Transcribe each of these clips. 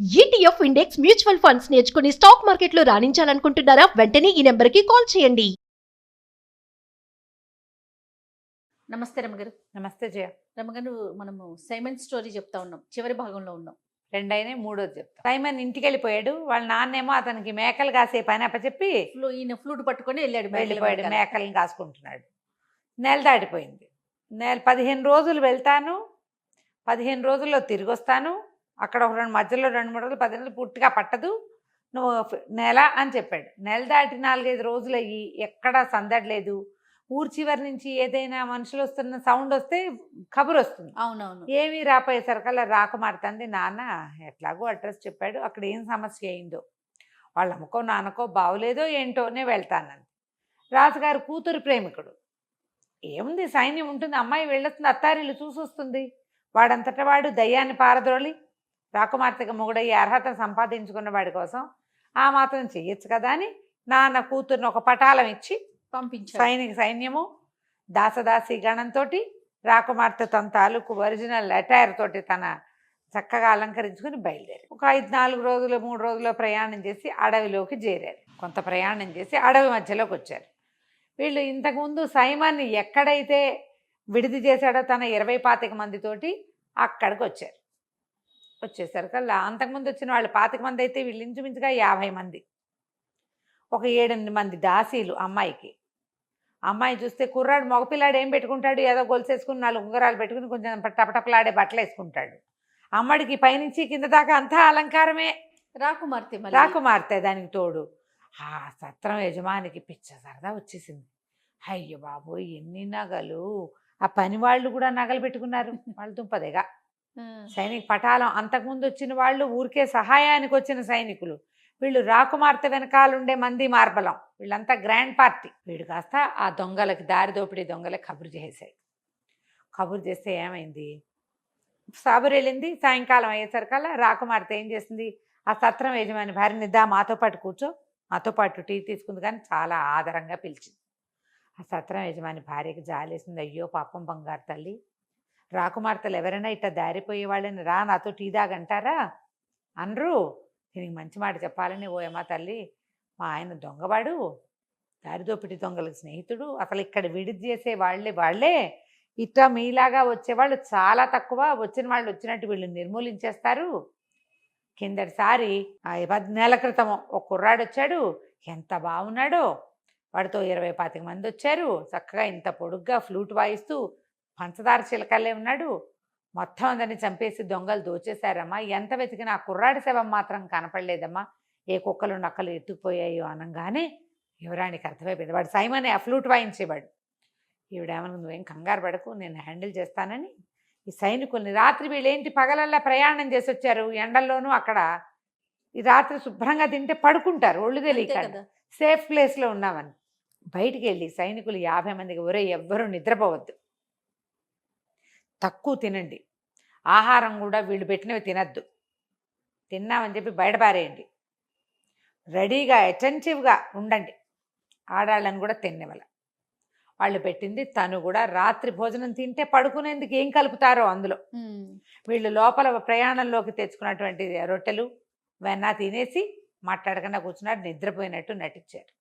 ETF index mutual funds నేర్చుకుని stock మార్కెట్లో రాణించాలనుకుంటున్నారా? వెంటనే ఈ నెంబర్కి కాల్ చేయండి. నమస్తే రమగారు. నమస్తే జయ. రమగారు, మనము సైమన్ స్టోరీ చెప్తా ఉన్నాం, చివరి భాగంలో ఉన్నాం. రెండైనా మూడోది చెప్తా. సైమన్ ఇంటికి వెళ్ళిపోయాడు. వాళ్ళ నాన్నేమో అతనికి మేకలు కాసే పని అప్పచెప్పి ఈయన ఫ్లూట్ పట్టుకొని వెళ్ళిపోయాడు. మేకలను కాసుకుంటున్నాడు. నెల దాటిపోయింది. 15 రోజులు వెళ్తాను, 15 రోజుల్లో తిరిగి వస్తాను, అక్కడ ఒక మధ్యలో 2-3 రోజులు, 15 రోజులు పూర్తిగా పట్టదు, నువ్వు నెల అని చెప్పాడు. నెల దాటి 4-5 రోజులు అయ్యి ఎక్కడా సందడలేదు. ఊరు చివరి నుంచి ఏదైనా మనుషులు వస్తున్న సౌండ్ వస్తే కబురు వస్తుంది. అవునవును. ఏమీ రాపోయేసరికల్లా రాకుమారుతుంది. నాన్న ఎట్లాగో అడ్రస్ చెప్పాడు, అక్కడ ఏం సమస్య అయిందో, వాళ్ళ అమ్మకో నాన్నకో బావులేదో ఏంటోనే వెళ్తానని. రాజుగారు కూతురు ప్రేమికుడు. ఏముంది, సైన్యం ఉంటుంది, అమ్మాయి వెళ్ళొస్తుంది, అత్తారిల్లు చూసొస్తుంది. వాడంతటా వాడు దయ్యాన్ని పారద్రోలి రాకుమార్తెగా మొగుడయ్యే అర్హత సంపాదించుకున్న వాడి కోసం ఆ మాత్రం చెయ్యొచ్చు కదా అని నాన్న కూతుర్ని ఒక పటాలం ఇచ్చి పంపించారు. సైన్యము దాసదాసి గణంతో రాకుమార్తె తన తాలూకు ఒరిజినల్ అటైర్ తోటి తన చక్కగా అలంకరించుకుని బయలుదేరి ఒక 4 రోజులు 3 రోజుల్లో ప్రయాణం చేసి అడవిలోకి చేరారు. కొంత ప్రయాణం చేసి అడవి మధ్యలోకి వచ్చారు. వీళ్ళు ఇంతకుముందు సైమాన్ని ఎక్కడైతే విడిది చేశాడో తన 20-25 మందితోటి అక్కడికి వచ్చారు. వచ్చేసరికల్లా అంతకుముందు వచ్చిన వాళ్ళు 25 మంది అయితే వీళ్ళు ఇంచుమించుగా 50 మంది. ఒక 7-8 మంది దాసీలు అమ్మాయికి. అమ్మాయి చూస్తే కుర్రాడు మగపిల్లాడు ఏం పెట్టుకుంటాడు, ఏదో గొలుసేసుకుని 4 ఉంగరాలు పెట్టుకుని కొంచెం టపటపలాడే బట్టలు వేసుకుంటాడు. అమ్మడికి పైనుంచి కింద దాకా అంతా అలంకారమే. రాకుమార్తె దానికి తోడు. ఆ సత్రం యజమానికి పిచ్చ సరదా వచ్చేసింది. అయ్యో బాబోయ్, ఎన్ని నగలు! ఆ పని వాళ్ళు కూడా నగలు పెట్టుకున్నారు. వాళ్ళు దుంపదేగా సైనిక పటాలం. అంతకుముందు వచ్చిన వాళ్ళు ఊరికే సహాయానికి వచ్చిన సైనికులు. వీళ్ళు రాకుమార్తె వెనకాలండే మంది మార్బలం. వీళ్ళంతా గ్రాండ్ పార్టీ. వీడు కాస్త ఆ దొంగలకి, దారి దోపిడీ దొంగలకి కబురు చేశాడు. కబురు చేస్తే ఏమైంది, సాబురు వెళ్ళింది. సాయంకాలం అయ్యేసరికల్లా రాకుమార్తె ఏం చేసింది, ఆ సత్రం యజమాని భార్యని దా మాతో పాటు కూర్చో, మాతో పాటు టీ తీసుకుంది, కానీ చాలా ఆదరంగా పిలిచింది. ఆ సత్రం యజమాని భార్యకి జాలేసింది. అయ్యో పాపం బంగారు తల్లి, రాకుమార్తెలు ఎవరైనా ఇట్లా దారిపోయే వాళ్ళని రా నాతో టీ దాగంటారా అనరు. దీనికి మంచి మాట చెప్పాలని, ఓ ఏమా తల్లి, మా ఆయన దొంగవాడు, దారిదోపిడి దొంగలకు స్నేహితుడు, అసలు ఇక్కడ విడిది చేసే వాళ్ళే ఇట్లా మీలాగా వచ్చేవాళ్ళు చాలా తక్కువ, వచ్చిన వాళ్ళు వచ్చినట్టు వీళ్ళు నిర్మూలించేస్తారు. కిందటిసారి 10 నెలల క్రితం ఒక కుర్రాడు వచ్చాడు, ఎంత బాగున్నాడో, వాడితో 20-25 మంది వచ్చారు. చక్కగా ఇంత పొడుగ్గా ఫ్లూట్ వాయిస్తూ పంచదార చిలకల్లే ఉన్నాడు. మొత్తం అందరిని చంపేసి దొంగలు దోచేశారమ్మా. ఎంత వెతికినా ఆ కుర్రాడి శవం మాత్రం కనపడలేదమ్మా. ఏ కుక్కలు నక్కలు ఎత్తుకుపోయాయో అనగానే యువరానికి అర్థమైపోయింది, వాడు సైమనే ఆ ఫ్లూట్ వాయించేవాడు. ఈవిడేమన్నా, నువ్వేం కంగారు పడకు, నేను హ్యాండిల్ చేస్తానని ఈ సైనికుల్ని, రాత్రి వీళ్ళేంటి పగలల్లా ప్రయాణం చేసి వచ్చారు, ఎండల్లోనూ అక్కడ ఈ రాత్రి శుభ్రంగా తింటే పడుకుంటారు, ఒళ్ళు తెలియక సేఫ్ ప్లేస్లో ఉన్నామని బయటికి వెళ్ళి సైనికులు 50 మందికి, ఒరే ఎవ్వరూ నిద్రపోవద్దు, తక్కువ తినండి, ఆహారం కూడా వీళ్ళు పెట్టినవి తినద్దు, తిన్నామని చెప్పి బయటపారేయండి, రెడీగా అటెంటివ్గా ఉండండి, ఆడాళ్ళని కూడా తినేవాళ్ళ. వాళ్ళు పెట్టింది తను కూడా రాత్రి భోజనం తింటే పడుకునేందుకు ఏం కలుపుతారో అందులో. వీళ్ళు లోపల ప్రయాణంలోకి తెచ్చుకున్నటువంటి రొట్టెలు వెన్న తినేసి మాట్లాడకుండా కూర్చున్నాడు, నిద్రపోయినట్టు నటించారు.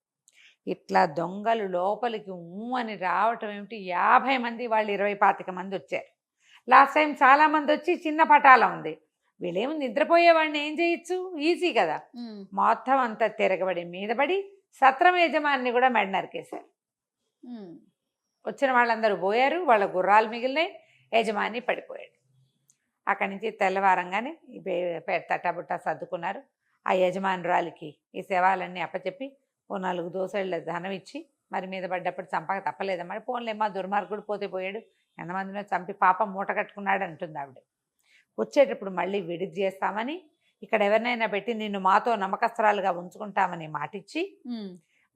ఇట్లా దొంగలు లోపలికి అని రావటం ఏమిటి, 50 మంది, వాళ్ళు 20-25 మంది వచ్చారు. లాస్ట్ టైం చాలామంది వచ్చి చిన్న పటాలం ఉంది. వీళ్ళేమో నిద్రపోయేవాడిని ఏం చేయొచ్చు, ఈజీ కదా. మొత్తం అంతా తిరగబడి మీదపడి సత్రం యజమాని కూడా మెడ నరికేశారు. వచ్చిన వాళ్ళందరూ పోయారు, వాళ్ళ గుర్రాలు మిగిలినాయి, యజమాని పడిపోయాడు. అక్కడి నుంచి తెల్లవారంగానే తట్టబుట్ట సర్దుకున్నారు. ఆ యజమానురాలికి ఈ శవాలన్నీ అప్పచెప్పి ఓ 4 దోసెళ్ళ ధనం ఇచ్చి, మరి మీద పడ్డప్పుడు చంపక తప్పలేదమ్మా, పోన్లేమ్మా దుర్మార్గుడు పోతే పోయాడు, ఎంతమందినో చంపి పాపం మూట కట్టుకున్నాడు అంటుంది ఆవిడ. వచ్చేటప్పుడు మళ్ళీ విడిది చేస్తామని, ఇక్కడ ఎవరినైనా పెట్టి నిన్ను మాతో నమ్మకస్త్రాలుగా ఉంచుకుంటామని మాటిచ్చి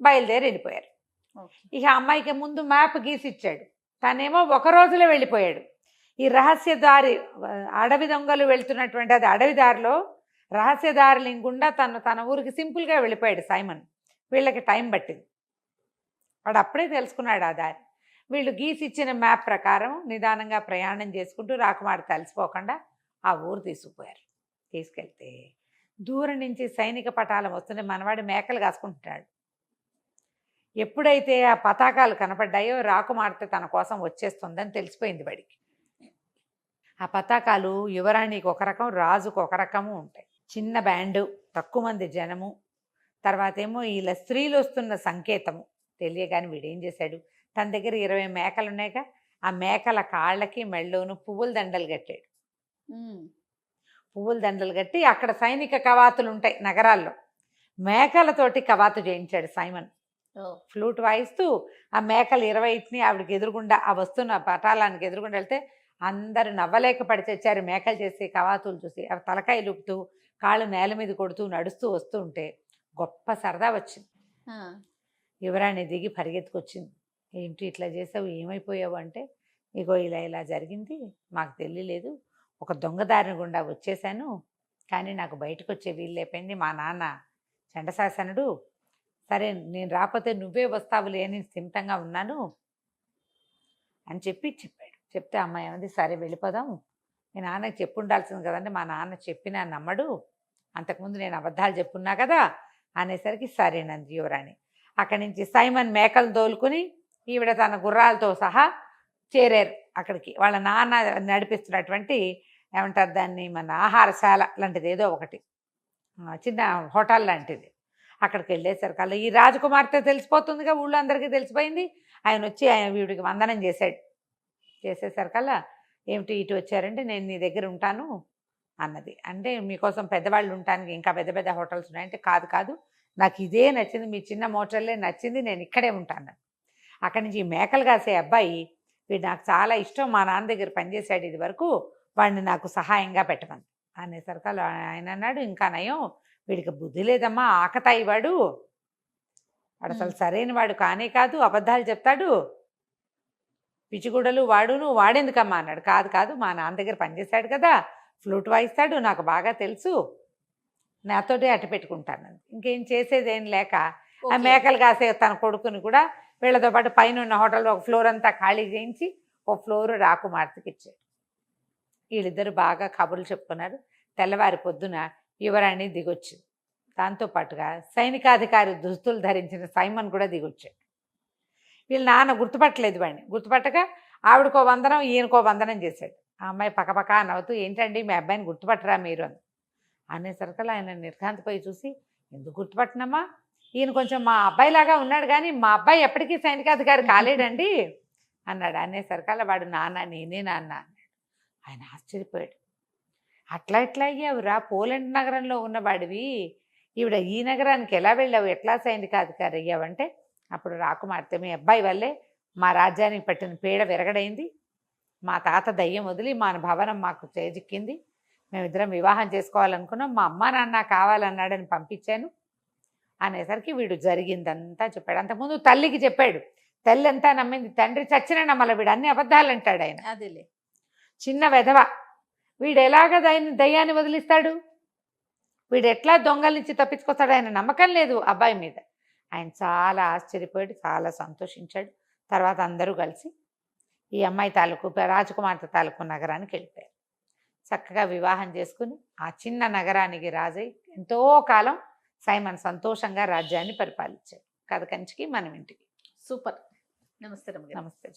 బయలుదేరి వెళ్ళిపోయారు. ఇక అమ్మాయికి ముందు మ్యాప్ గీసి ఇచ్చాడు, తనేమో 1 రోజులో వెళ్ళిపోయాడు. ఈ రహస్య దారి, అడవి దొంగలు వెళ్తున్నటువంటి అది అడవి దారిలో రహస్యదారి లింగుండా తన ఊరికి సింపుల్గా వెళ్ళిపోయాడు సైమన్. వీళ్ళకి టైం పట్టింది, వాడు అప్పుడే తెలుసుకున్నాడు ఆ దారి. వీళ్ళు గీసిచ్చిన మ్యాప్ ప్రకారం నిదానంగా ప్రయాణం చేసుకుంటూ రాకుమార్తె అలసిపోకుండా ఆ ఊరు తీసుకుపోయారు. తీసుకెళ్తే దూరం నుంచి సైనిక పటాలం వస్తుంటే మనవాడు మేకలు కాసుకుంటున్నాడు. ఎప్పుడైతే ఆ పతాకాలు కనపడ్డాయో రాకుమార్తె తన కోసం వచ్చేస్తుందని తెలిసిపోయింది వాడికి. ఆ పతాకాలు యువరాణికి ఒక రకం, రాజుకు ఒక రకము ఉంటాయి. చిన్న బ్యాండు, తక్కువ మంది జనము, తర్వాత ఏమో ఇలా స్త్రీలు వస్తున్న సంకేతము తెలియగాని వీడేం చేశాడు, తన దగ్గర 20 మేకలు ఉన్నాయిగా, ఆ మేకల కాళ్ళకి మెళ్ళోను పువ్వుల దండలు కట్టాడు. పువ్వుల దండలు కట్టి అక్కడ సైనిక కవాతులు ఉంటాయి నగరాల్లో, మేకలతోటి కవాతు చేయించాడు సైమన్. ఫ్లూట్ వాయిస్తూ ఆ మేకలు 20ని ఆవిడకి ఎదురుగుండా, ఆ వస్తున్న పటాలానికి ఎదురుగుండా వెళ్తే అందరూ నవ్వలేక పడి తెచ్చారు మేకలు చేసే కవాతులు చూసి. అవి తలకాయ లుపుతూ కాళ్ళు నేల మీద కొడుతూ నడుస్తూ వస్తూ ఉంటే గొప్ప సరదా వచ్చింది. యువరాణి దిగి పరిగెత్తుకొచ్చింది. ఏంటి ఇట్లా చేసావు, ఏమైపోయావు అంటే, ఇగో ఇలా ఇలా జరిగింది, మాకు తెలియలేదు, ఒక దొంగదారిని గుండా వచ్చేసాను, కానీ నాకు బయటకు వచ్చే వీలు లేకపోయింది, మా నాన్న చండశాసనుడు, సరే నేను రాకపోతే నువ్వే వస్తావులే అని స్థిమితంగా ఉన్నాను అని చెప్పాడు. చెప్తే అమ్మాయి ఏమంది, సరే వెళ్ళిపోదాం, మీ నాన్నకి చెప్పు ఉండాల్సింది కదండి, మా నాన్న చెప్పినా నమ్మడు, అంతకుముందు నేను అబద్ధాలు చెప్పున్నా కదా అనేసరికి సరేనంది యువరాణి. అక్కడి నుంచి సైమన్ మేకలు తోలుకుని ఈవిడ తన గుర్రాలతో సహా చేరారు అక్కడికి. వాళ్ళ నాన్న నడిపిస్తున్నటువంటి ఏమంటారు దాన్ని, మన ఆహారశాల లాంటిది ఏదో ఒకటి, చిన్న హోటల్ లాంటిది. అక్కడికి వెళ్ళేసరికల్లా ఈ రాజకుమార్తె తెలిసిపోతుందిగా, ఊళ్ళో అందరికీ తెలిసిపోయింది. ఆయన వచ్చి ఆయన వీడికి వందనం చేశాడు. చేసేసరికల్లా ఏమిటి ఇటు వచ్చారంటే, నేను నీ దగ్గర ఉంటాను అన్నది. అంటే మీకోసం పెద్దవాళ్ళు ఉండటానికి ఇంకా పెద్ద పెద్ద హోటల్స్ ఉన్నాయంటే, కాదు కాదు నాకు ఇదే నచ్చింది, మీ చిన్న మోటల్లే నచ్చింది, నేను ఇక్కడే ఉంటాను. అక్కడి నుంచి ఈ మేకలు కాసే అబ్బాయి, వీడు నాకు చాలా ఇష్టం, మా నాన్న దగ్గర పనిచేశాడు ఇది వరకు, వాడిని నాకు సహాయంగా పెట్టమని అనేసరికల్లా ఆయన అన్నాడు, ఇంకా నయం, వీడికి బుద్ధి లేదమ్మా, ఆకతాయి వాడు అసలు సరైన వాడు కానే కాదు, అబద్ధాలు చెప్తాడు, పిచ్చిగుడలు వాడును, వాడేందుకమ్మా అన్నాడు. కాదు కాదు మా నాన్న దగ్గర పనిచేశాడు కదా, ఫ్లూట్ వాయిస్తాడు, నాకు బాగా తెలుసు, నాతోటే అట్టు పెట్టుకుంటాను. ఇంకేం చేసేదేం లేక ఆ మేకలు కాసే తన కొడుకుని కూడా వీళ్ళతో పాటు పైన ఉన్న హోటల్లో ఒక ఫ్లోర్ అంతా ఖాళీ చేయించి ఒక ఫ్లోర్ రాకుమార్తెకి ఇచ్చాడు. వీళ్ళిద్దరు బాగా కబుర్లు చెప్పుకున్నారు. తెల్లవారి పొద్దున యువరాణి దిగొచ్చింది. దాంతోపాటుగా సైనికాధికారి దుస్తులు ధరించిన సైమన్ కూడా దిగొచ్చాడు. వీళ్ళ నాన్న గుర్తుపట్టలేదు వాడిని. గుర్తుపట్టక ఆవిడకో వందనం ఈయనకో వందనం చేశాడు. ఆ అమ్మాయి పక్కపక్క నవ్వుతూ, ఏంటండి మీ అబ్బాయిని గుర్తుపట్టరా మీరు అని అనేసరికల్లా ఆయన నిర్ఘాంతపోయి చూసి, ఎందుకు గుర్తుపట్టినమ్మా, ఈయన కొంచెం మా అబ్బాయిలాగా ఉన్నాడు కానీ మా అబ్బాయి ఎప్పటికీ సైనికాధికారి కాలేడండి అన్నాడు. అనేసరికల్లా వాడు, నాన్న నేనే నాన్న అన్నాడు. ఆయన ఆశ్చర్యపోయాడు. అట్లా ఎట్లా అయ్యావురా, పోలాండ్ నగరంలో ఉన్నవాడివి, ఈవిడ ఈ నగరానికి ఎలా వెళ్ళావు, ఎట్లా సైనికాధికారి అయ్యావంటే, అప్పుడు రాకుమార్తె, మీ అబ్బాయి వల్లే మా రాజ్యానికి పట్టిన పీడ విరగడైంది, మా తాత దయ్యం వదిలి మా భవనం మాకు చేజిక్కింది, మేమిద్దరం వివాహం చేసుకోవాలనుకున్నాం, మా అమ్మ నాన్న కావాలన్నాడని పంపించాను అనేసరికి వీడు జరిగిందంతా చెప్పాడు. అంతకుముందు తల్లికి చెప్పాడు, తల్లి అంతా నమ్మింది, తండ్రి చచ్చిన నమ్మల, వీడు అన్ని అబద్ధాలు అంటాడు. ఆయన అదేలే చిన్న వెధవ, వీడు ఎలాగ దయ్యాన్ని వదిలిస్తాడు, వీడు ఎట్లా దొంగల నుంచి తప్పించుకొస్తాడు, ఆయన నమ్మకం లేదు అబ్బాయి మీద. ఆయన చాలా ఆశ్చర్యపోయాడు, చాలా సంతోషించాడు. తర్వాత అందరూ కలిసి ఈ అమ్మాయి తాలూకు రాజకుమార్తె తాలూకు నగరానికి వెళ్ళిపోయారు. చక్కగా వివాహం చేసుకుని ఆ చిన్న నగరానికి రాజై ఎంతో కాలం సైమన్ సంతోషంగా రాజ్యాన్ని పరిపాలించాడు. కథ కంచికి మనం ఇంటికి. సూపర్. నమస్తే రమ్య గారు. నమస్తే.